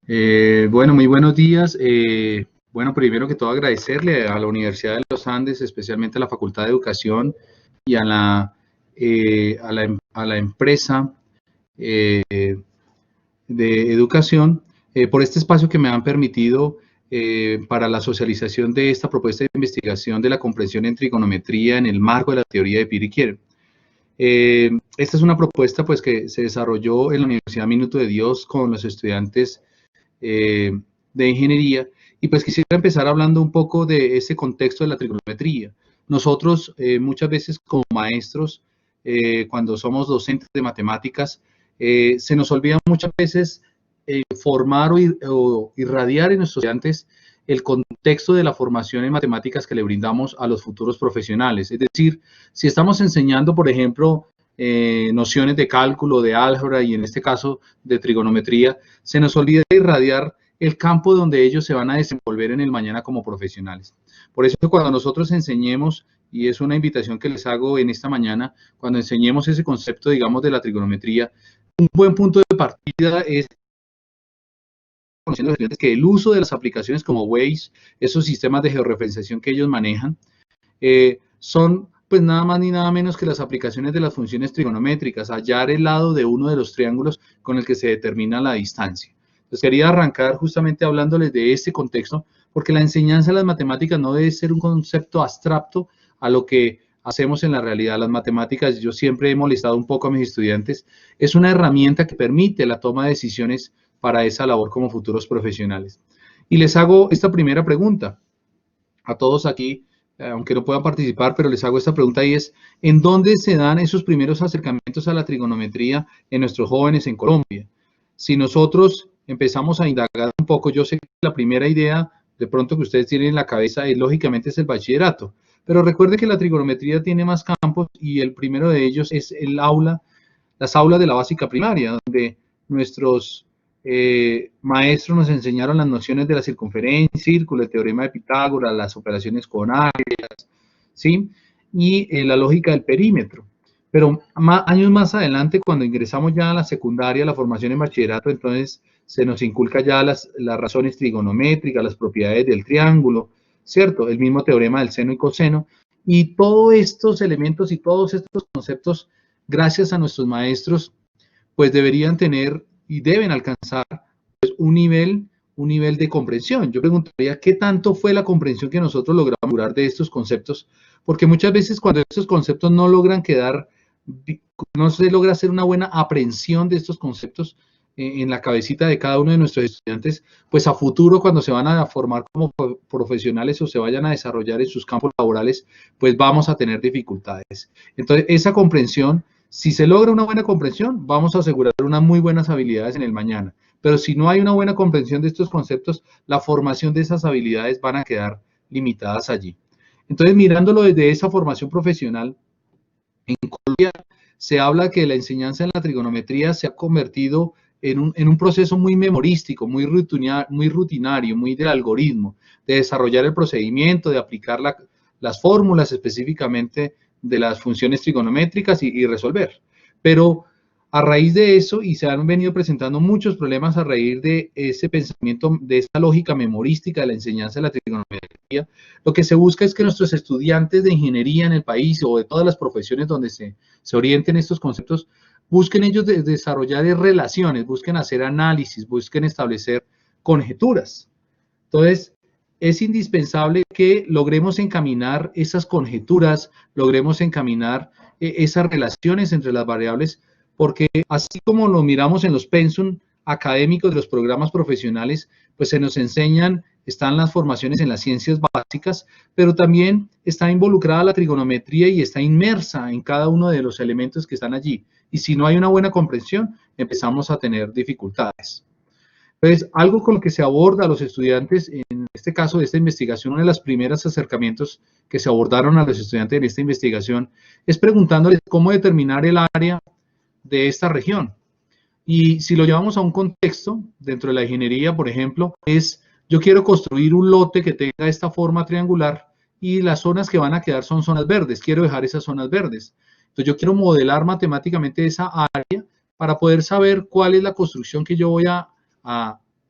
Bueno, muy buenos días. Bueno, primero que todo agradecerle a la Universidad de los Andes, especialmente a la Facultad de Educación y a la empresa eh, de educación por este espacio que me han permitido para la socialización de esta propuesta de investigación de la comprensión en trigonometría en el marco de la teoría de Piri-Quiere. Esta es una propuesta pues, que se desarrolló en la Universidad Minuto de Dios con los estudiantes de ingeniería, y pues quisiera empezar hablando un poco de ese contexto de la trigonometría. Nosotros muchas veces como maestros, cuando somos docentes de matemáticas, se nos olvida muchas veces formar o irradiar en nuestros estudiantes el contexto de la formación en matemáticas que le brindamos a los futuros profesionales. Es decir, si estamos enseñando, por ejemplo, nociones de cálculo, de álgebra y en este caso de trigonometría, se nos olvida irradiar el campo donde ellos se van a desenvolver en el mañana como profesionales. Por eso cuando nosotros enseñemos, y es una invitación que les hago en esta mañana, cuando enseñemos ese concepto, digamos, de la trigonometría, un buen punto de partida es conociendo a los estudiantes que el uso de las aplicaciones como Waze, esos sistemas de georreferenciación que ellos manejan, son pues nada más ni nada menos que las aplicaciones de las funciones trigonométricas, hallar el lado de uno de los triángulos con el que se determina la distancia. Entonces quería arrancar justamente hablándoles de este contexto, porque la enseñanza de las matemáticas no debe ser un concepto abstracto a lo que hacemos en la realidad. Las matemáticas, yo siempre he molestado un poco a mis estudiantes, es una herramienta que permite la toma de decisiones para esa labor como futuros profesionales. Y les hago esta primera pregunta a todos aquí, aunque no puedan participar, pero les hago esta pregunta y es, ¿en dónde se dan esos primeros acercamientos a la trigonometría en nuestros jóvenes en Colombia? Si nosotros empezamos a indagar un poco, yo sé que la primera idea de pronto que ustedes tienen en la cabeza es lógicamente es el bachillerato, pero recuerde que la trigonometría tiene más campos y el primero de ellos es el aula, las aulas de la básica primaria, donde nuestros maestros nos enseñaron las nociones de la circunferencia, círculo, el teorema de Pitágoras, las operaciones con áreas, ¿sí? Y la lógica del perímetro. Pero años más adelante, cuando ingresamos ya a la secundaria, la formación en bachillerato, entonces se nos inculca ya las razones trigonométricas, las propiedades del triángulo, ¿cierto? El mismo teorema del seno y coseno. Y todos estos elementos y todos estos conceptos, gracias a nuestros maestros, pues deberían tener y deben alcanzar pues, un nivel de comprensión. Yo preguntaría, ¿qué tanto fue la comprensión que nosotros logramos lograr de estos conceptos? Porque muchas veces cuando estos conceptos no logran quedar, no se logra hacer una buena aprehensión de estos conceptos en la cabecita de cada uno de nuestros estudiantes, pues a futuro cuando se van a formar como profesionales o se vayan a desarrollar en sus campos laborales, pues vamos a tener dificultades. Entonces, esa comprensión, si se logra una buena comprensión, vamos a asegurar unas muy buenas habilidades en el mañana. Pero si no hay una buena comprensión de estos conceptos, la formación de esas habilidades van a quedar limitadas allí. Entonces, mirándolo desde esa formación profesional, en Colombia se habla que la enseñanza en la trigonometría se ha convertido en un proceso muy memorístico, muy rutinario, muy del algoritmo, de desarrollar el procedimiento, de aplicar las fórmulas específicamente de las funciones trigonométricas y resolver. Pero a raíz de eso, y se han venido presentando muchos problemas a raíz de ese pensamiento, de esta lógica memorística de la enseñanza de la trigonometría, lo que se busca es que nuestros estudiantes de ingeniería en el país o de todas las profesiones donde se orienten estos conceptos, busquen ellos desarrollar relaciones, busquen hacer análisis, busquen establecer conjeturas. Entonces, es indispensable que logremos encaminar esas conjeturas, logremos encaminar esas relaciones entre las variables, porque así como lo miramos en los pensum académicos de los programas profesionales, pues se nos enseñan, están las formaciones en las ciencias básicas, pero también está involucrada la trigonometría y está inmersa en cada uno de los elementos que están allí. Y si no hay una buena comprensión, empezamos a tener dificultades. Entonces, algo con lo que se aborda a los estudiantes, en este caso de esta investigación, uno de los primeros acercamientos que se abordaron a los estudiantes en esta investigación, es preguntándoles cómo determinar el área de esta región. Y si lo llevamos a un contexto, dentro de la ingeniería, por ejemplo, es yo quiero construir un lote que tenga esta forma triangular y las zonas que van a quedar son zonas verdes, quiero dejar esas zonas verdes. Entonces yo quiero modelar matemáticamente esa área para poder saber cuál es la construcción que yo voy a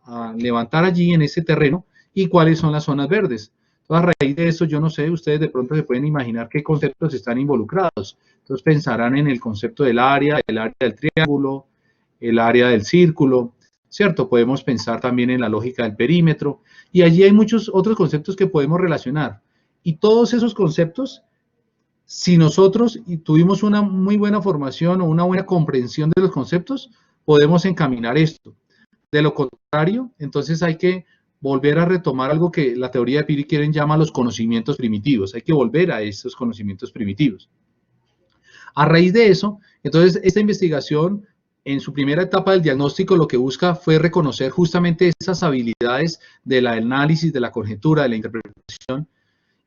a levantar allí en ese terreno y cuáles son las zonas verdes. Entonces, a raíz de eso, yo no sé, ustedes de pronto se pueden imaginar qué conceptos están involucrados. Entonces pensarán en el concepto del área del triángulo, el área del círculo, ¿cierto? Podemos pensar también en la lógica del perímetro, y allí hay muchos otros conceptos que podemos relacionar. Y todos esos conceptos, si nosotros tuvimos una muy buena formación o una buena comprensión de los conceptos, podemos encaminar esto. De lo contrario, entonces hay que volver a retomar algo que la teoría de Piri llama los conocimientos primitivos. Hay que volver a esos conocimientos primitivos. A raíz de eso, entonces, esta investigación, en su primera etapa del diagnóstico, lo que busca fue reconocer justamente esas habilidades del análisis, de la conjetura, de la interpretación,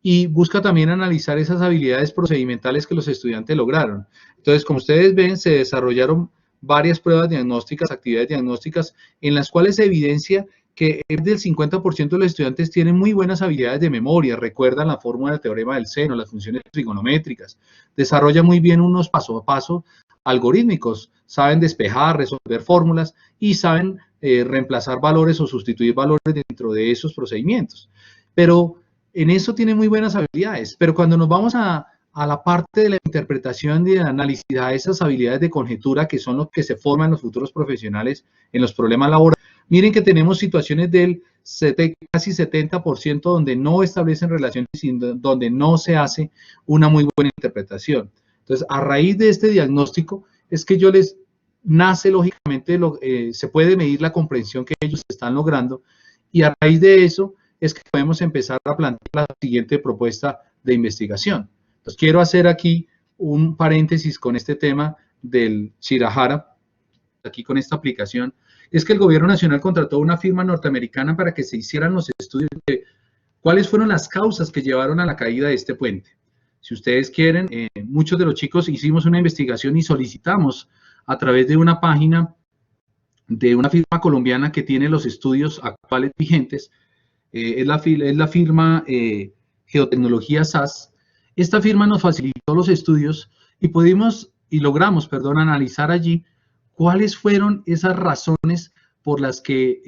y busca también analizar esas habilidades procedimentales que los estudiantes lograron. Entonces, como ustedes ven, se desarrollaron varias pruebas diagnósticas, actividades diagnósticas, en las cuales se evidencia que del 50% de los estudiantes tienen muy buenas habilidades de memoria, recuerdan la fórmula del teorema del seno, las funciones trigonométricas, desarrollan muy bien unos paso a paso algorítmicos, saben despejar, resolver fórmulas y saben reemplazar valores o sustituir valores dentro de esos procedimientos. Pero en eso tienen muy buenas habilidades, pero cuando nos vamos a la parte de la interpretación y de análisis, a esas habilidades de conjetura que son los que se forman los futuros profesionales en los problemas laborales, miren que tenemos situaciones del casi 70% donde no establecen relaciones y donde no se hace una muy buena interpretación. Entonces, a raíz de este diagnóstico es que yo les nace lógicamente, se puede medir la comprensión que ellos están logrando, y a raíz de eso es que podemos empezar a plantear la siguiente propuesta de investigación. Entonces, quiero hacer aquí un paréntesis con este tema del Shirahara, aquí con esta aplicación. Es que el gobierno nacional contrató una firma norteamericana para que se hicieran los estudios de cuáles fueron las causas que llevaron a la caída de este puente. Si ustedes quieren, muchos de los chicos hicimos una investigación y solicitamos a través de una página de una firma colombiana que tiene los estudios actuales vigentes, es la firma Geotecnología SAS. Esta firma nos facilitó los estudios y logramos analizar allí cuáles fueron esas razones por las que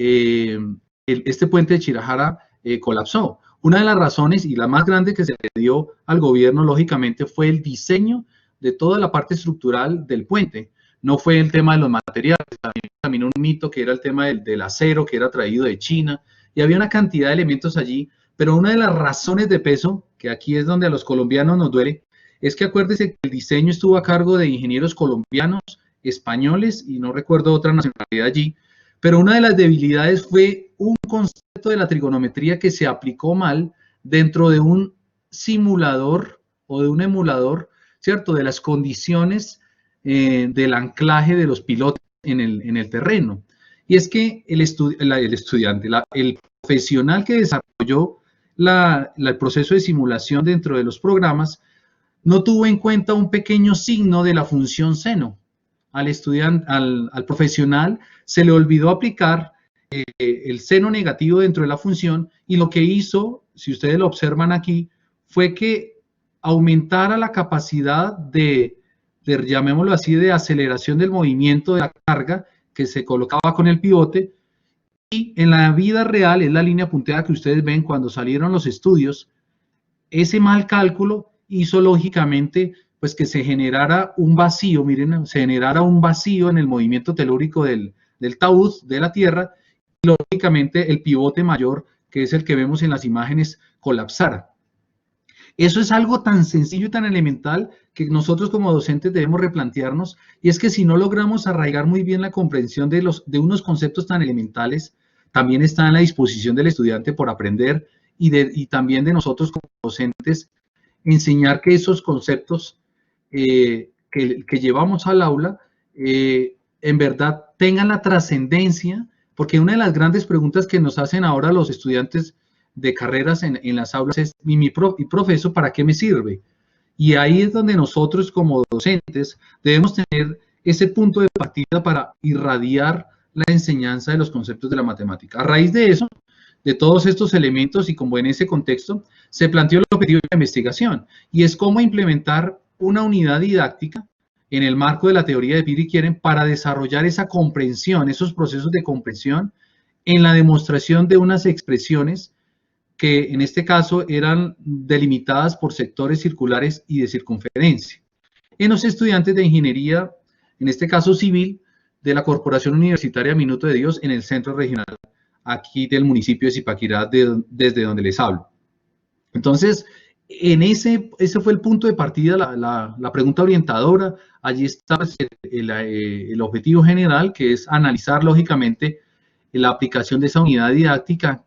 este puente de Shirahara colapsó. Una de las razones, y la más grande que se le dio al gobierno, lógicamente, fue el diseño de toda la parte estructural del puente. No fue el tema de los materiales, también un mito que era el tema del acero que era traído de China, y había una cantidad de elementos allí, pero una de las razones de peso, que aquí es donde a los colombianos nos duele, es que acuérdense que el diseño estuvo a cargo de ingenieros colombianos, españoles, y no recuerdo otra nacionalidad allí, pero una de las debilidades fue un concepto de la trigonometría que se aplicó mal dentro de un simulador o de un emulador, ¿cierto?, de las condiciones del anclaje de los pilotes en el terreno. Y es que el profesional que desarrolló el proceso de simulación dentro de los programas no tuvo en cuenta un pequeño signo de la función seno. Al profesional se le olvidó aplicar el seno negativo dentro de la función, y lo que hizo, si ustedes lo observan aquí, fue que aumentara la capacidad llamémoslo así, de aceleración del movimiento de la carga que se colocaba con el pivote, y en la vida real, es la línea punteada que ustedes ven cuando salieron los estudios, ese mal cálculo hizo lógicamente pues que se generara un vacío, miren, se generara un vacío en el movimiento telúrico del taúd de la Tierra, y lógicamente el pivote mayor, que es el que vemos en las imágenes, colapsara. Eso es algo tan sencillo y tan elemental que nosotros como docentes debemos replantearnos, y es que si no logramos arraigar muy bien la comprensión de unos conceptos tan elementales, también está en la disposición del estudiante por aprender, y también de nosotros como docentes enseñar que esos conceptos que llevamos al aula en verdad tengan la trascendencia, porque una de las grandes preguntas que nos hacen ahora los estudiantes de carreras en las aulas es, ¿y profe, eso para qué me sirve? Y ahí es donde nosotros como docentes debemos tener ese punto de partida para irradiar la enseñanza de los conceptos de la matemática. A raíz de eso, de todos estos elementos y como en ese contexto, se planteó el objetivo de la investigación, y es cómo implementar una unidad didáctica en el marco de la teoría de Piri para desarrollar esa comprensión, esos procesos de comprensión en la demostración de unas expresiones que en este caso eran delimitadas por sectores circulares y de circunferencia. En los estudiantes de ingeniería, en este caso civil, de la Corporación Universitaria Minuto de Dios en el centro regional, aquí del municipio de Zipaquirá, desde donde les hablo. Entonces, ese fue el punto de partida, la pregunta orientadora. Allí está el objetivo general, que es analizar lógicamente la aplicación de esa unidad didáctica,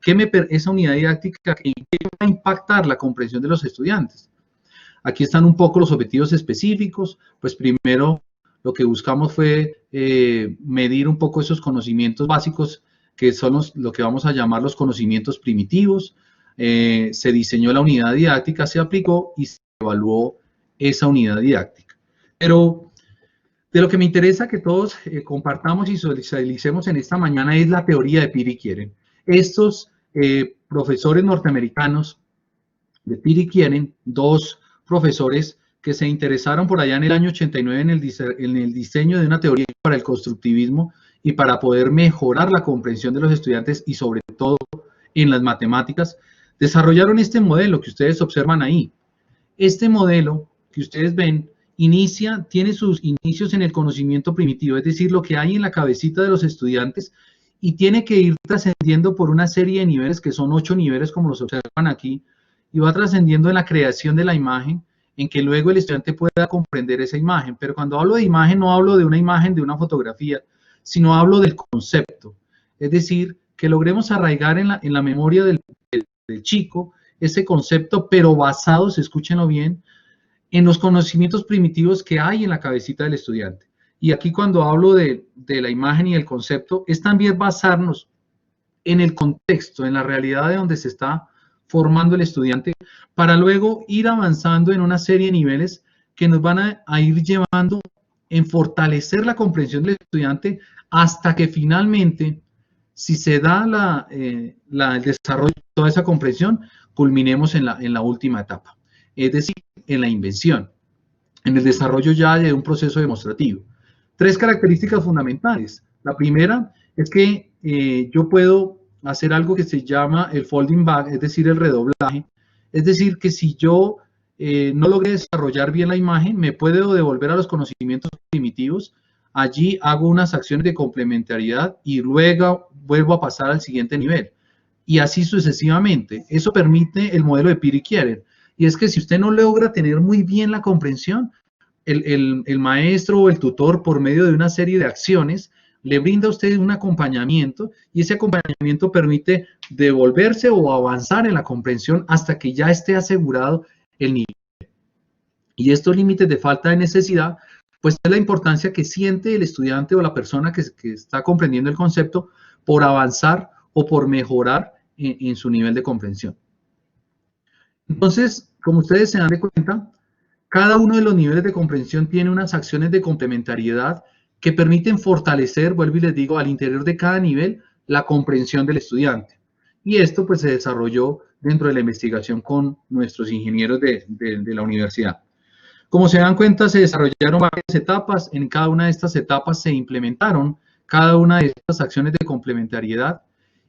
esa unidad didáctica que va a impactar la comprensión de los estudiantes. Aquí están un poco los objetivos específicos. Pues primero lo que buscamos fue medir un poco esos conocimientos básicos, que son lo que vamos a llamar los conocimientos primitivos. Se diseñó la unidad didáctica, se aplicó y se evaluó esa unidad didáctica. Pero de lo que me interesa que todos compartamos y socialicemos en esta mañana es la teoría de Piri-Quieren. Estos profesores norteamericanos de Piri-Quieren, dos profesores que se interesaron por allá en el año 89 en el diseño de una teoría para el constructivismo y para poder mejorar la comprensión de los estudiantes y sobre todo en las matemáticas, desarrollaron este modelo que ustedes observan ahí. Este modelo que ustedes ven tiene sus inicios en el conocimiento primitivo, es decir, lo que hay en la cabecita de los estudiantes, y tiene que ir trascendiendo por una serie de niveles, que son 8 niveles como los observan aquí, y va trascendiendo en la creación de la imagen, en que luego el estudiante pueda comprender esa imagen. Pero cuando hablo de imagen, no hablo de una imagen de una fotografía, sino hablo del concepto. Es decir, que logremos arraigar en la memoria del chico ese concepto, pero basados, escúchenlo bien, en los conocimientos primitivos que hay en la cabecita del estudiante. Y aquí cuando hablo de la imagen y el concepto, es también basarnos en el contexto, en la realidad de donde se está formando el estudiante, para luego ir avanzando en una serie de niveles que nos van a ir llevando en fortalecer la comprensión del estudiante hasta que finalmente, si se da el desarrollo de toda esa comprensión, culminemos en la última etapa, es decir, en la invención, en el desarrollo ya de un proceso demostrativo. 3 características fundamentales. La primera es que yo puedo hacer algo que se llama el folding back, es decir, el redoblaje. Es decir, que si yo no logré desarrollar bien la imagen, me puedo devolver a los conocimientos primitivos. Allí hago unas acciones de complementariedad y luego vuelvo a pasar al siguiente nivel. Y así sucesivamente. Eso permite el modelo de Piri-Quieren. Y es que si usted no logra tener muy bien la comprensión, el maestro o el tutor, por medio de una serie de acciones, le brinda a usted un acompañamiento, y ese acompañamiento permite devolverse o avanzar en la comprensión hasta que ya esté asegurado el nivel. Y estos límites de falta de necesidad, pues es la importancia que siente el estudiante o la persona que está comprendiendo el concepto por avanzar o por mejorar en su nivel de comprensión. Entonces, como ustedes se dan cuenta, cada uno de los niveles de comprensión tiene unas acciones de complementariedad que permiten fortalecer, vuelvo y les digo, al interior de cada nivel, la comprensión del estudiante. Y esto pues se desarrolló dentro de la investigación con nuestros ingenieros de la universidad. Como se dan cuenta, se desarrollaron varias etapas. En cada una de estas etapas se implementaron cada una de estas acciones de complementariedad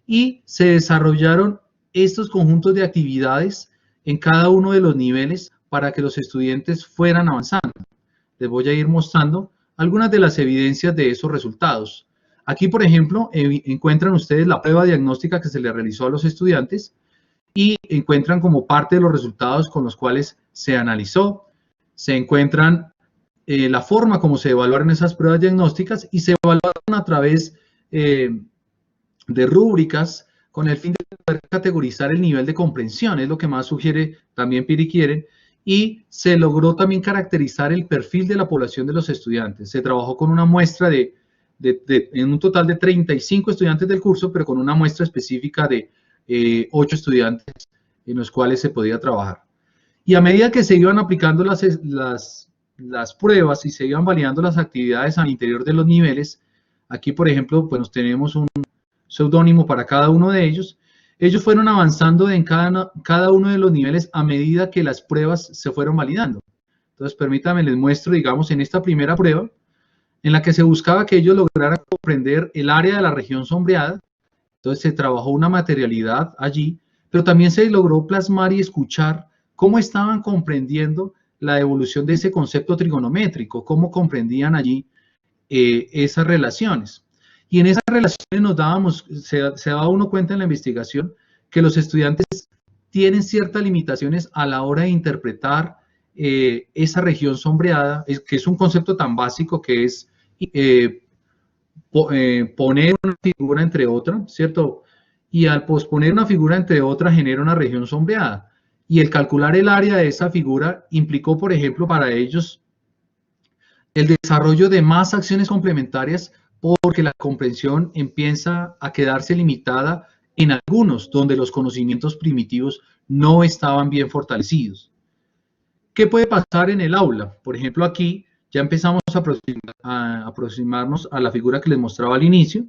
y se desarrollaron estos conjuntos de actividades en cada uno de los niveles para que los estudiantes fueran avanzando. Les voy a ir mostrando algunas de las evidencias de esos resultados. Aquí, por ejemplo, encuentran ustedes la prueba diagnóstica que se le realizó a los estudiantes y encuentran como parte de los resultados con los cuales se analizó. Se encuentran la forma como se evaluaron esas pruebas diagnósticas y se evaluaron a través de rúbricas con el fin de poder categorizar el nivel de comprensión, es lo que más sugiere también Piri-Quieren, y se logró también caracterizar el perfil de la población de los estudiantes. Se trabajó con una muestra en un total de 35 estudiantes del curso, pero con una muestra específica de 8 estudiantes en los cuales se podía trabajar. Y a medida que se iban aplicando las pruebas y se iban validando las actividades al interior de los niveles, aquí por ejemplo pues tenemos un seudónimo para cada uno de ellos. Ellos fueron avanzando en cada uno de los niveles a medida que las pruebas se fueron validando. Entonces permítanme, les muestro, digamos, en esta primera prueba, en la que se buscaba que ellos lograran comprender el área de la región sombreada, Entonces se trabajó una materialidad allí, pero también se logró plasmar y escuchar cómo estaban comprendiendo la evolución de ese concepto trigonométrico, cómo comprendían allí esas relaciones. Y en esas relaciones se daba uno cuenta en la investigación que los estudiantes tienen ciertas limitaciones a la hora de interpretar esa región sombreada, que es un concepto tan básico que es poner una figura entre otra, ¿cierto? Y al posponer una figura entre otra genera una región sombreada. Y el calcular el área de esa figura implicó, por ejemplo, para ellos el desarrollo de más acciones complementarias porque la comprensión empieza a quedarse limitada en algunos donde los conocimientos primitivos no estaban bien fortalecidos. ¿Qué puede pasar en el aula? Por ejemplo, aquí ya empezamos a aproximarnos a la figura que les mostraba al inicio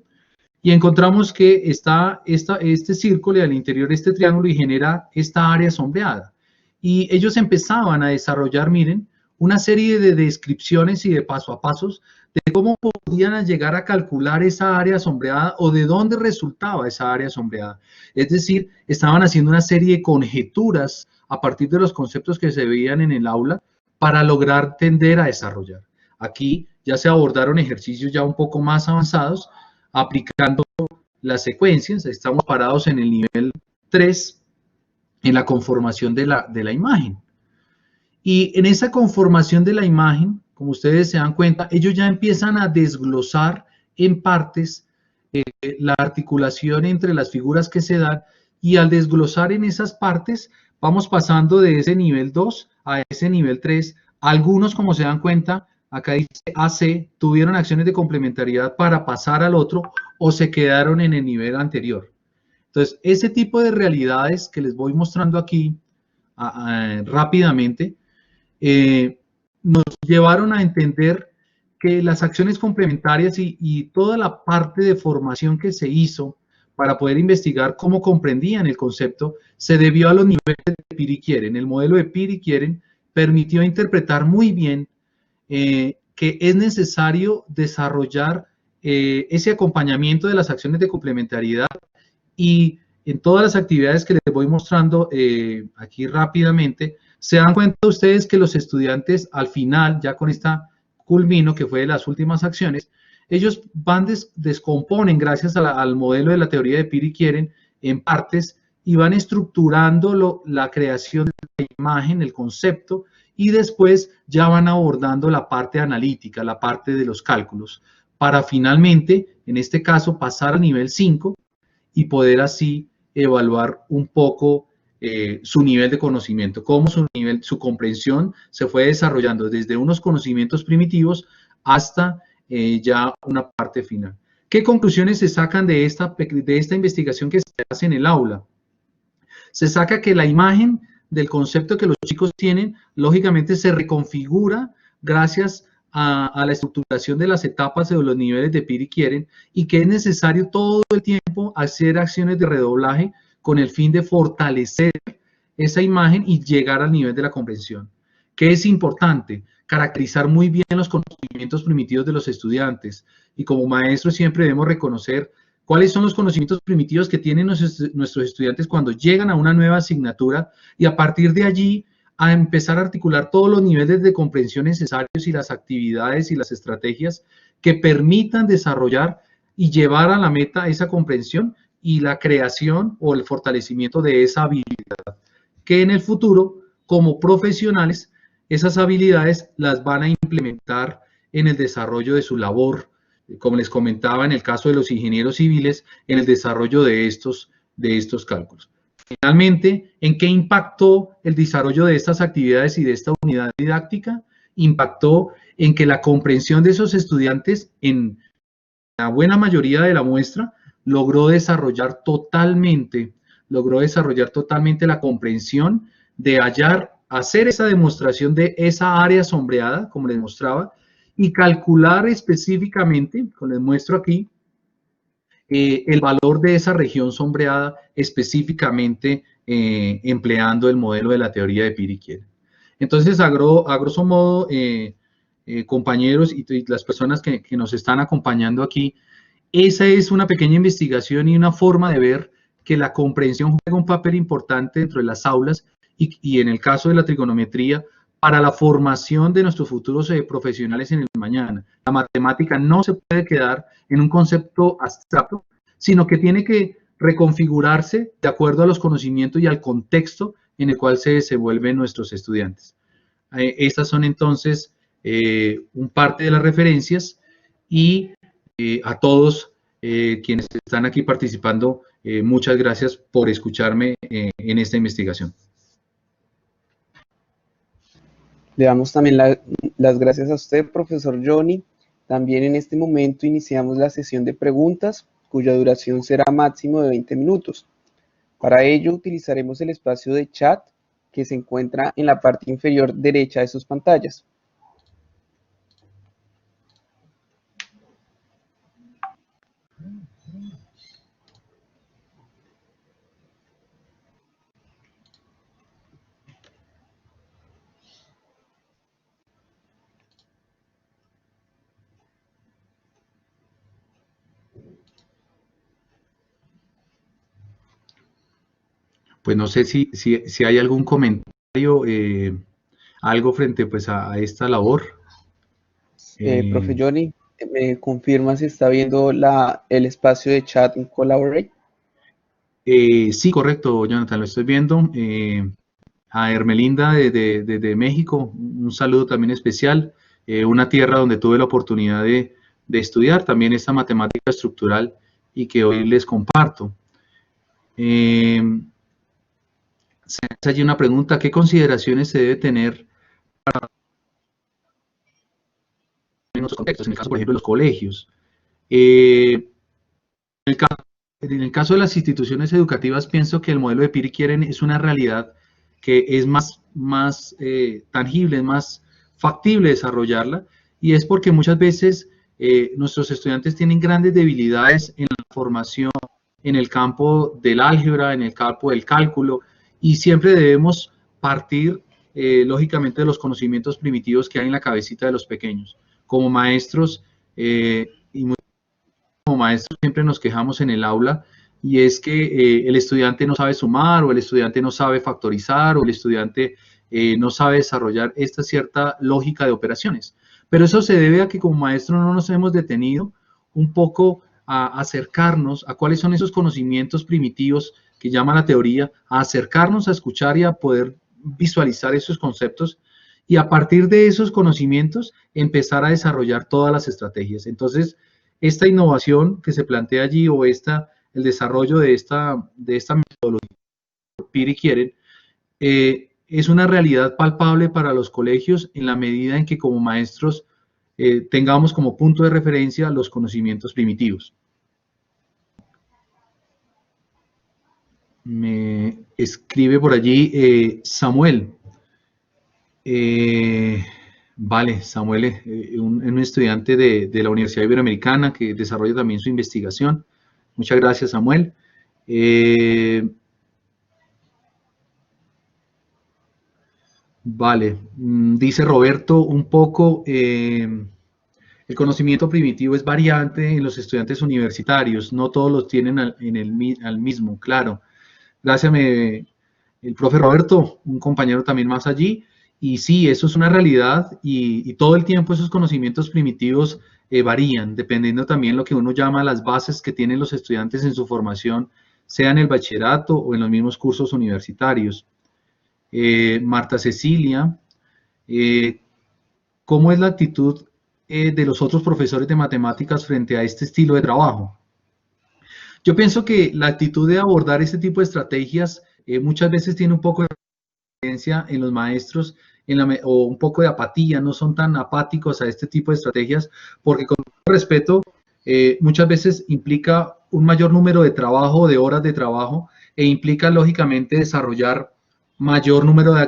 y encontramos que está este círculo y al interior este triángulo y genera esta área sombreada. Y ellos empezaban a desarrollar, miren, una serie de descripciones y de paso a pasos de cómo podían llegar a calcular esa área sombreada o de dónde resultaba esa área sombreada. Es decir, estaban haciendo una serie de conjeturas a partir de los conceptos que se veían en el aula para lograr tender a desarrollar. Aquí ya se abordaron ejercicios ya un poco más avanzados, aplicando las secuencias. Estamos parados en el nivel 3, en la conformación de la imagen. Y en esa conformación de la imagen, como ustedes se dan cuenta, ellos ya empiezan a desglosar en partes la articulación entre las figuras que se dan, y al desglosar en esas partes, vamos pasando de ese nivel 2 a ese nivel 3. Algunos, como se dan cuenta, acá dice AC, tuvieron acciones de complementariedad para pasar al otro o se quedaron en el nivel anterior. Entonces, ese tipo de realidades que les voy mostrando aquí rápidamente, nos llevaron a entender que las acciones complementarias y toda la parte de formación que se hizo para poder investigar cómo comprendían el concepto se debió a los niveles de Piri-Quieren. El modelo de Piri-Quieren permitió interpretar muy bien que es necesario desarrollar ese acompañamiento de las acciones de complementariedad, y en todas las actividades que les voy mostrando aquí rápidamente, se dan cuenta ustedes que los estudiantes al final, ya con esta culmino que fue de las últimas acciones, ellos van descomponen gracias al modelo de la teoría de Piri-Quieren en partes y van estructurando la creación de la imagen, el concepto, y después ya van abordando la parte analítica, la parte de los cálculos, para finalmente, en este caso, pasar al nivel 5 y poder así evaluar un poco su nivel de conocimiento, cómo su comprensión se fue desarrollando desde unos conocimientos primitivos hasta ya una parte final. ¿Qué conclusiones se sacan de esta investigación que se hace en el aula? Se saca que la imagen del concepto que los chicos tienen, lógicamente se reconfigura gracias a la estructuración de las etapas de los niveles de Piri-Quieren, y que es necesario todo el tiempo hacer acciones de redoblaje con el fin de fortalecer esa imagen y llegar al nivel de la comprensión. ¿Qué es importante? Caracterizar muy bien los conocimientos primitivos de los estudiantes, y como maestros siempre debemos reconocer cuáles son los conocimientos primitivos que tienen nuestros estudiantes cuando llegan a una nueva asignatura, y a partir de allí a empezar a articular todos los niveles de comprensión necesarios y las actividades y las estrategias que permitan desarrollar y llevar a la meta esa comprensión y la creación o el fortalecimiento de esa habilidad, que en el futuro, como profesionales, esas habilidades las van a implementar en el desarrollo de su labor, como les comentaba en el caso de los ingenieros civiles, en el desarrollo de estos cálculos. Finalmente, ¿en qué impactó el desarrollo de estas actividades y de esta unidad didáctica? Impactó en que la comprensión de esos estudiantes, en la buena mayoría de la muestra, logró desarrollar totalmente la comprensión de hacer esa demostración de esa área sombreada, como les mostraba, y calcular específicamente, como les muestro aquí, el valor de esa región sombreada específicamente empleando el modelo de la teoría de Piri-Quieren. Entonces, a grosso modo, compañeros y las personas que nos están acompañando aquí, esa es una pequeña investigación y una forma de ver que la comprensión juega un papel importante dentro de las aulas y en el caso de la trigonometría, para la formación de nuestros futuros profesionales en el mañana. La matemática no se puede quedar en un concepto abstracto, sino que tiene que reconfigurarse de acuerdo a los conocimientos y al contexto en el cual se desenvuelven nuestros estudiantes. Estas son entonces un parte de las referencias y a todos quienes están aquí participando, muchas gracias por escucharme en esta investigación. Le damos también las gracias a usted, profesor Johnny. También en este momento iniciamos la sesión de preguntas, cuya duración será máximo de 20 minutos. Para ello utilizaremos el espacio de chat que se encuentra en la parte inferior derecha de sus pantallas. Pues no sé si hay algún comentario, algo frente pues a esta labor. Profe Johnny, ¿me confirma si está viendo el espacio de chat en Collaborate? Sí, correcto, Jonathan, lo estoy viendo. A Hermelinda de México, un saludo también especial. Una tierra donde tuve la oportunidad de estudiar también esta matemática estructural y que hoy les comparto. Se hace allí una pregunta: ¿qué consideraciones se debe tener para en los contextos, en el caso, por ejemplo, de los colegios? En el caso de las instituciones educativas, pienso que el modelo de Piri-Quieren es una realidad que es más tangible, es más factible desarrollarla, y es porque muchas veces nuestros estudiantes tienen grandes debilidades en la formación, en el campo del álgebra, en el campo del cálculo, y siempre debemos partir, lógicamente, de los conocimientos primitivos que hay en la cabecita de los pequeños. Como maestros, como maestros siempre nos quejamos en el aula, y es que el estudiante no sabe sumar, o el estudiante no sabe factorizar, o el estudiante no sabe desarrollar esta cierta lógica de operaciones. Pero eso se debe a que como maestro no nos hemos detenido un poco a acercarnos a cuáles son esos conocimientos primitivos que llama la teoría, a acercarnos a escuchar y a poder visualizar esos conceptos, y a partir de esos conocimientos empezar a desarrollar todas las estrategias. Entonces, esta innovación que se plantea allí, o el desarrollo de esta metodología Piri-Quieren, es una realidad palpable para los colegios en la medida en que como maestros tengamos como punto de referencia los conocimientos primitivos. Me escribe por allí Samuel. Vale, Samuel es un estudiante de la Universidad Iberoamericana que desarrolla también su investigación. Muchas gracias, Samuel. Vale, dice Roberto un poco, el conocimiento primitivo es variante en los estudiantes universitarios, no todos los tienen al mismo, claro. Gracias, el profe Roberto, un compañero también más allí. Y sí, eso es una realidad, y todo el tiempo esos conocimientos primitivos varían, dependiendo también lo que uno llama las bases que tienen los estudiantes en su formación, sea en el bachillerato o en los mismos cursos universitarios. Marta Cecilia, ¿cómo es la actitud de los otros profesores de matemáticas frente a este estilo de trabajo? Yo pienso que la actitud de abordar este tipo de estrategias muchas veces tiene un poco de diferencia en los maestros, o un poco de apatía, no son tan apáticos a este tipo de estrategias, porque con todo respeto, muchas veces implica un mayor número de trabajo, de horas de trabajo, e implica lógicamente desarrollar mayor número de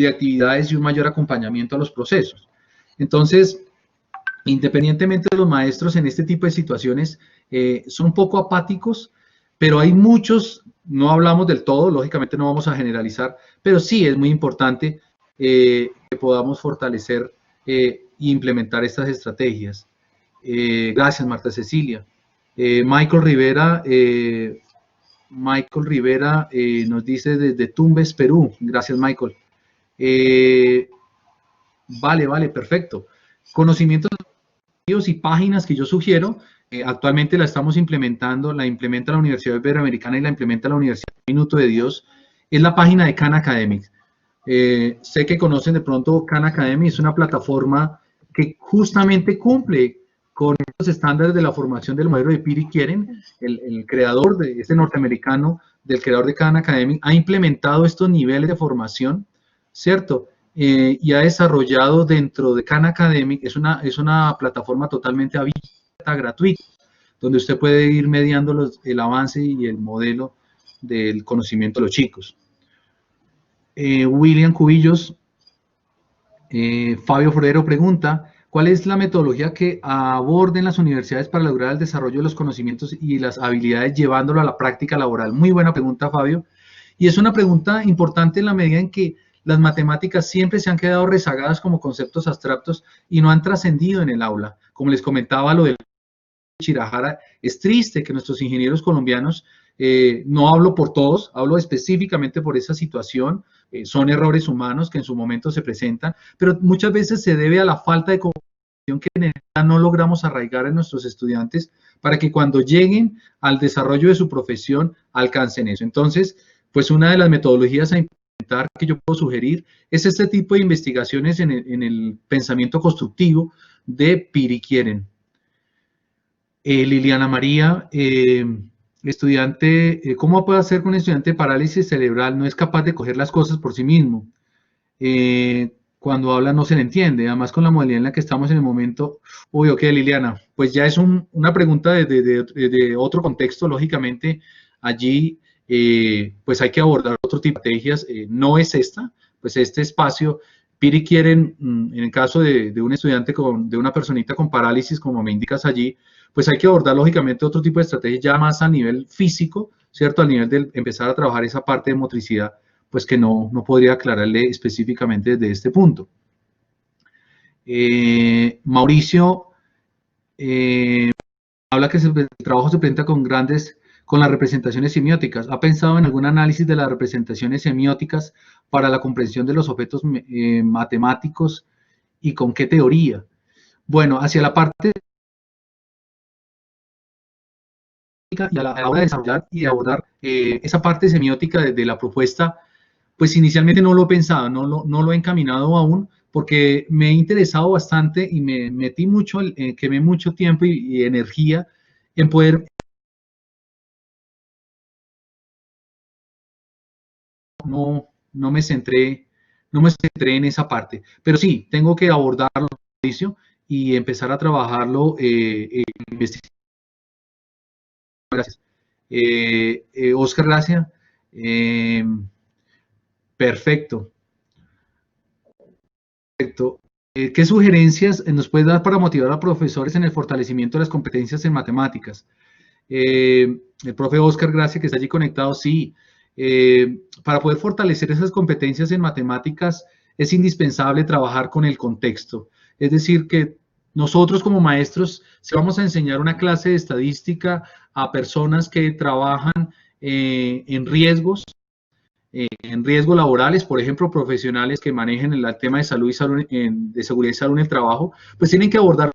actividades y un mayor acompañamiento a los procesos. Entonces, independientemente de los maestros en este tipo de situaciones, son un poco apáticos, pero hay muchos, no hablamos del todo, lógicamente no vamos a generalizar, pero sí es muy importante que podamos fortalecer e implementar estas estrategias. Gracias, Marta Cecilia. Michael Rivera nos dice desde Tumbes, Perú. Gracias, Michael. Vale, perfecto. Conocimientos y páginas que yo sugiero, actualmente la estamos implementando, la implementa la Universidad Iberoamericana y la implementa la Universidad Minuto de Dios, es la página de Khan Academy. Sé que conocen de pronto Khan Academy, es una plataforma que justamente cumple con los estándares de la formación del modelo de Piri Quieren, el creador de este norteamericano, del creador de Khan Academy, ha implementado estos niveles de formación, ¿cierto? Y ha desarrollado dentro de Khan Academy, es una plataforma totalmente abierta, gratuita, donde usted puede ir mediando el avance y el modelo del conocimiento de los chicos. William Cubillos, Fabio Forero pregunta, ¿cuál es la metodología que aborden las universidades para lograr el desarrollo de los conocimientos y las habilidades llevándolo a la práctica laboral? Muy buena pregunta, Fabio. Y es una pregunta importante en la medida en que las matemáticas siempre se han quedado rezagadas como conceptos abstractos y no han trascendido en el aula. Como les comentaba, lo del Shirahara, es triste que nuestros ingenieros colombianos, no hablo por todos, hablo específicamente por esa situación, son errores humanos que en su momento se presentan, pero muchas veces se debe a la falta de comunicación que en realidad no logramos arraigar en nuestros estudiantes para que cuando lleguen al desarrollo de su profesión alcancen eso. Entonces, pues una de las metodologías a implementar que yo puedo sugerir es este tipo de investigaciones en el pensamiento constructivo de Piri Quieren. Liliana María, estudiante, ¿cómo puede hacer que un estudiante de parálisis cerebral no es capaz de coger las cosas por sí mismo? Cuando habla no se le entiende, además con la modalidad en la que estamos en el momento. Uy, ok, Liliana, pues ya es una pregunta de otro contexto, lógicamente, allí pues hay que abordar otro tipo de estrategias, no es esta, pues este espacio, Piri Quieren, en el caso de un estudiante, de una personita con parálisis, como me indicas allí, pues hay que abordar lógicamente otro tipo de estrategias ya más a nivel físico, ¿cierto? Al nivel de empezar a trabajar esa parte de motricidad, pues que no podría aclararle específicamente desde este punto. Mauricio habla que el trabajo se presenta con las representaciones semióticas. ¿Ha pensado en algún análisis de las representaciones semióticas para la comprensión de los objetos matemáticos y con qué teoría? Bueno, hacia la parte y a la hora de desarrollar y de abordar esa parte semiótica de la propuesta, pues inicialmente no lo he pensado, no lo he encaminado aún, porque me he interesado bastante y me metí mucho, quemé mucho tiempo y energía en poder, no me centré en esa parte, pero sí, tengo que abordarlo y empezar a trabajarlo en investigación. Gracias. Oscar, gracias. Perfecto. Perfecto. ¿Qué sugerencias nos puede dar para motivar a profesores en el fortalecimiento de las competencias en matemáticas? El profe Oscar Gracia, que está allí conectado, sí. Para poder fortalecer esas competencias en matemáticas es indispensable trabajar con el contexto. Es decir, que nosotros como maestros, si vamos a enseñar una clase de estadística a personas que trabajan en riesgos laborales, por ejemplo, profesionales que manejen el tema de salud y salud, de seguridad y salud en el trabajo, pues tienen que abordar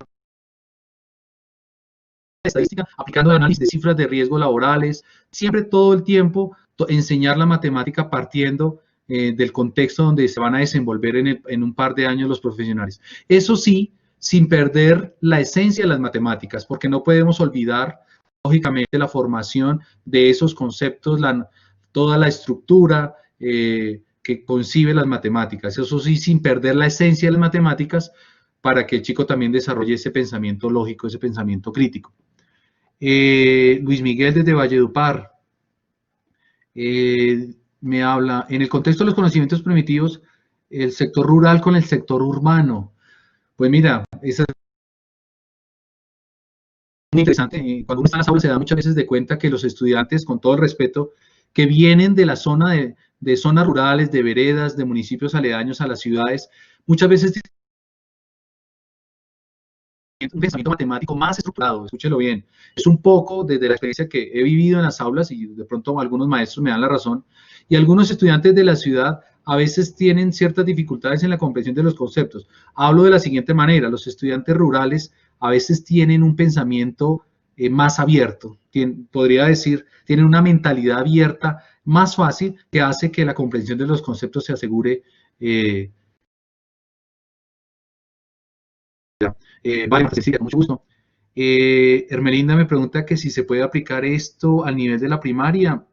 la estadística aplicando el análisis de cifras de riesgo laborales, siempre todo el tiempo enseñar la matemática partiendo del contexto donde se van a desenvolver en un par de años los profesionales. Eso sí, sin perder la esencia de las matemáticas, porque no podemos olvidar, lógicamente, la formación de esos conceptos, toda la estructura que concibe las matemáticas. Eso sí, sin perder la esencia de las matemáticas, para que el chico también desarrolle ese pensamiento lógico, ese pensamiento crítico. Luis Miguel desde Valledupar me habla, en el contexto de los conocimientos primitivos, el sector rural con el sector urbano. Pues mira, esa es muy interesante. Cuando uno está en las aulas se da muchas veces de cuenta que los estudiantes, con todo el respeto, que vienen de la zona de zonas rurales, de veredas, de municipios aledaños a las ciudades, muchas veces un pensamiento matemático más estructurado, escúchelo bien. Es un poco desde la experiencia que he vivido en las aulas, y de pronto algunos maestros me dan la razón, y algunos estudiantes de la ciudad a veces tienen ciertas dificultades en la comprensión de los conceptos. Hablo de la siguiente manera: los estudiantes rurales a veces tienen un pensamiento más abierto, podría decir, tienen una mentalidad abierta más fácil, que hace que la comprensión de los conceptos se asegure. Vale, Cecilia, con mucho gusto. Hermelinda me pregunta que si se puede aplicar esto al nivel de la primaria.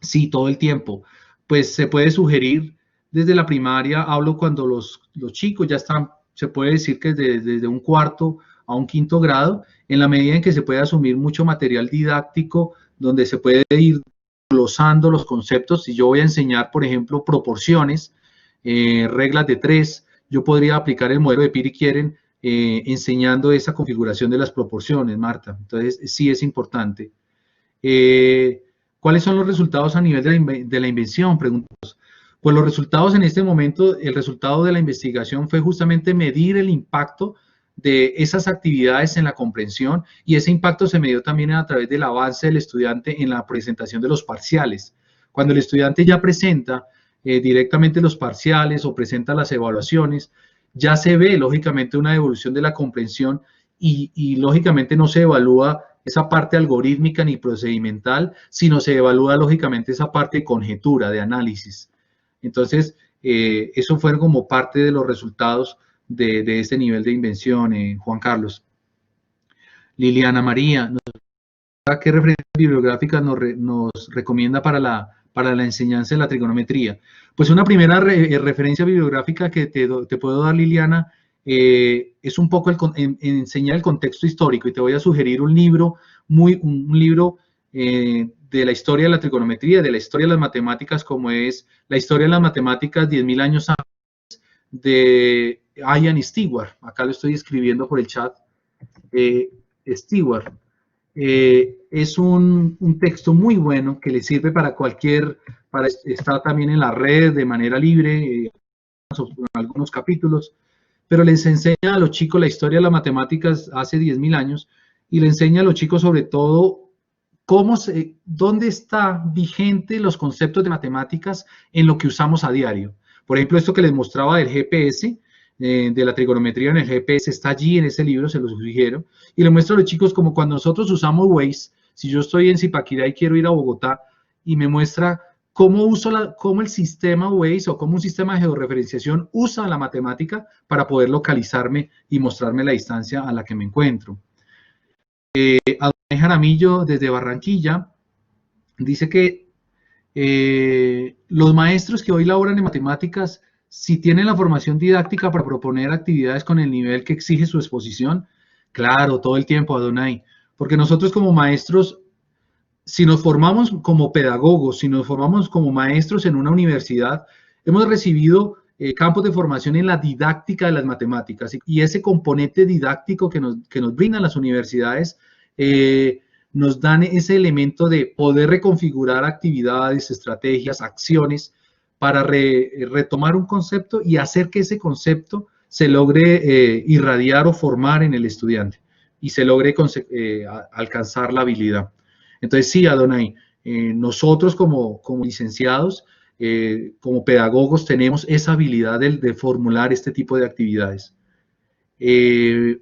Sí, todo el tiempo. Pues se puede sugerir desde la primaria, hablo cuando los chicos ya están, se puede decir que desde un cuarto a un quinto grado, en la medida en que se puede asumir mucho material didáctico, donde se puede ir glosando los conceptos. Si yo voy a enseñar, por ejemplo, proporciones, reglas de tres, yo podría aplicar el modelo de Piri-Quieren enseñando esa configuración de las proporciones, Marta. Entonces, sí es importante. ¿Cuáles son los resultados a nivel de la invención? Preguntamos. Pues los resultados en este momento, el resultado de la investigación fue justamente medir el impacto de esas actividades en la comprensión, y ese impacto se medió también a través del avance del estudiante en la presentación de los parciales. Cuando el estudiante ya presenta directamente los parciales o presenta las evaluaciones, ya se ve lógicamente una evolución de la comprensión, y lógicamente no se evalúa esa parte algorítmica ni procedimental, sino se evalúa lógicamente esa parte de conjetura, de análisis. Entonces, eso fue como parte de los resultados de este nivel de invención, Juan Carlos. Liliana María, ¿qué referencias bibliográficas nos recomienda para la enseñanza de la trigonometría? Pues una primera referencia bibliográfica que te puedo dar, Liliana, es un poco enseñar el contexto histórico, y te voy a sugerir un libro, un libro de la historia de la trigonometría, de la historia de las matemáticas, como es La historia de las matemáticas 10.000 años antes, de Ian Stewart. Acá lo estoy escribiendo por el chat. Stewart. Es un texto muy bueno que le sirve para estar también en la red de manera libre, en algunos capítulos, pero les enseña a los chicos la historia de las matemáticas hace 10.000 años, y le enseña a los chicos sobre todo dónde está vigente los conceptos de matemáticas en lo que usamos a diario. Por ejemplo, esto que les mostraba del GPS, de la trigonometría en el GPS, está allí en ese libro, se los sugiero, y le muestro a los chicos como cuando nosotros usamos Waze. Si yo estoy en Zipaquirá y quiero ir a Bogotá, y me muestra cómo el sistema Waze o cómo un sistema de georreferenciación usa la matemática para poder localizarme y mostrarme la distancia a la que me encuentro. Adonai Jaramillo, desde Barranquilla, dice que los maestros que hoy laboran en matemáticas, si tienen la formación didáctica para proponer actividades con el nivel que exige su exposición. Claro, todo el tiempo, Adonai, porque nosotros como maestros, si nos formamos como pedagogos, si nos formamos como maestros en una universidad, hemos recibido campos de formación en la didáctica de las matemáticas, y ese componente didáctico que nos brindan las universidades nos dan ese elemento de poder reconfigurar actividades, estrategias, acciones para retomar un concepto y hacer que ese concepto se logre irradiar o formar en el estudiante y se logre alcanzar la habilidad. Entonces, sí, Adonai, nosotros como licenciados, como pedagogos, tenemos esa habilidad de formular este tipo de actividades.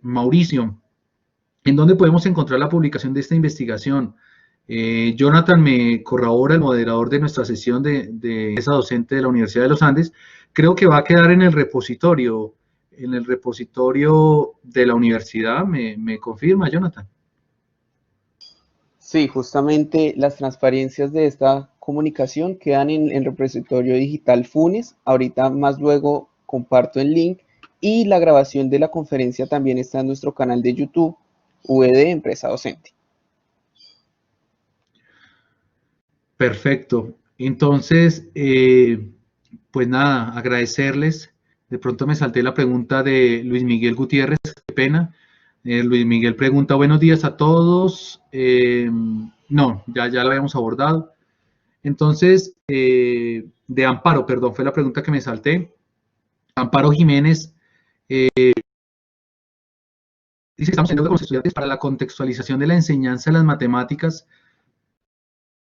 Mauricio, ¿en dónde podemos encontrar la publicación de esta investigación? Jonathan me corrobora, el moderador de nuestra sesión de esa docente de la Universidad de los Andes. Creo que va a quedar en el repositorio de la universidad. ¿Me confirma, Jonathan? Sí, justamente las transparencias de esta comunicación quedan en el repositorio digital Funes. Ahorita más luego comparto el link, y la grabación de la conferencia también está en nuestro canal de YouTube, VD Empresa Docente. Perfecto. Entonces, pues nada, agradecerles. De pronto me salté la pregunta de Luis Miguel Gutiérrez, qué pena. Luis Miguel pregunta, buenos días a todos. No, ya lo habíamos abordado. Entonces, de Amparo, perdón, fue la pregunta que me salté. Amparo Jiménez dice que estamos en deuda con los estudiantes para la contextualización de la enseñanza de las matemáticas.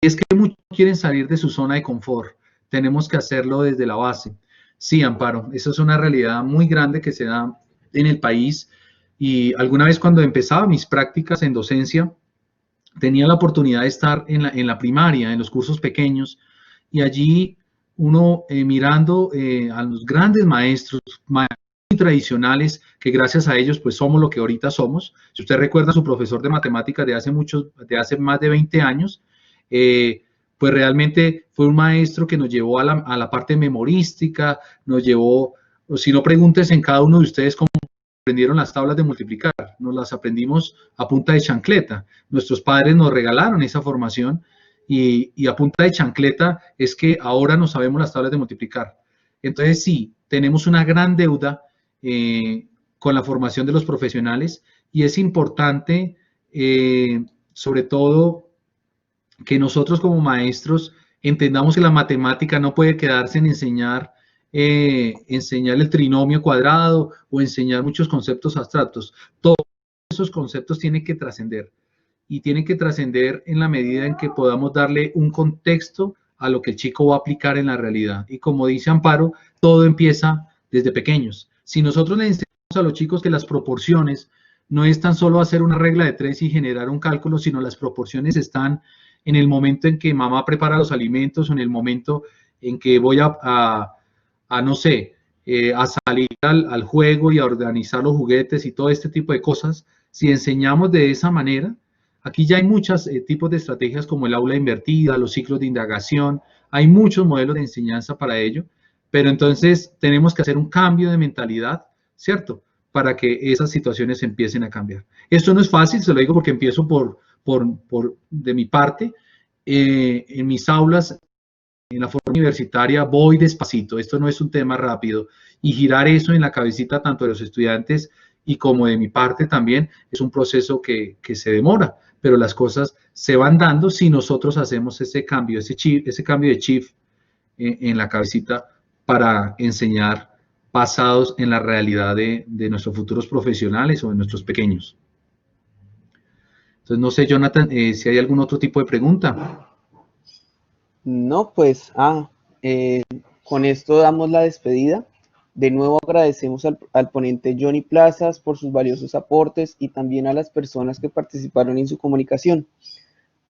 Y es que muchos quieren salir de su zona de confort. Tenemos que hacerlo desde la base. Sí, Amparo, eso es una realidad muy grande que se da en el país. Y alguna vez cuando empezaba mis prácticas en docencia, tenía la oportunidad de estar en la primaria, en los cursos pequeños, y allí uno mirando a los grandes maestros muy tradicionales, que gracias a ellos pues somos lo que ahorita somos. Si usted recuerda a su profesor de matemáticas de hace más de 20 años, pues realmente fue un maestro que nos llevó a la parte memorística, nos llevó, si no preguntes en cada uno de ustedes cómo aprendieron las tablas de multiplicar, nos las aprendimos a punta de chancleta. Nuestros padres nos regalaron esa formación y a punta de chancleta es que ahora no sabemos las tablas de multiplicar. Entonces sí, tenemos una gran deuda con la formación de los profesionales y es importante, sobre todo, que nosotros como maestros entendamos que la matemática no puede quedarse en enseñar el trinomio cuadrado o enseñar muchos conceptos abstractos. Todos esos conceptos tienen que trascender y tienen que trascender en la medida en que podamos darle un contexto a lo que el chico va a aplicar en la realidad. Y como dice Amparo, todo empieza desde pequeños. Si nosotros le enseñamos a los chicos que las proporciones no es tan solo hacer una regla de 3 y generar un cálculo, sino las proporciones están en el momento en que mamá prepara los alimentos o en el momento en que voy no sé, a salir al juego y a organizar los juguetes y todo este tipo de cosas. Si enseñamos de esa manera, aquí ya hay muchos tipos de estrategias como el aula invertida, los ciclos de indagación, hay muchos modelos de enseñanza para ello, pero entonces tenemos que hacer un cambio de mentalidad, ¿cierto? Para que esas situaciones empiecen a cambiar. Esto no es fácil, se lo digo porque empiezo de mi parte. En mis aulas, en la forma universitaria, voy despacito, esto no es un tema rápido, y girar eso en la cabecita tanto de los estudiantes y como de mi parte también es un proceso que se demora, pero las cosas se van dando si nosotros hacemos ese cambio de chip en la cabecita para enseñar basados en la realidad de nuestros futuros profesionales o de nuestros pequeños. Entonces, no sé, Jonathan, si hay algún otro tipo de pregunta. No, pues, con esto damos la despedida. De nuevo agradecemos al ponente Johnny Plazas por sus valiosos aportes y también a las personas que participaron en su comunicación.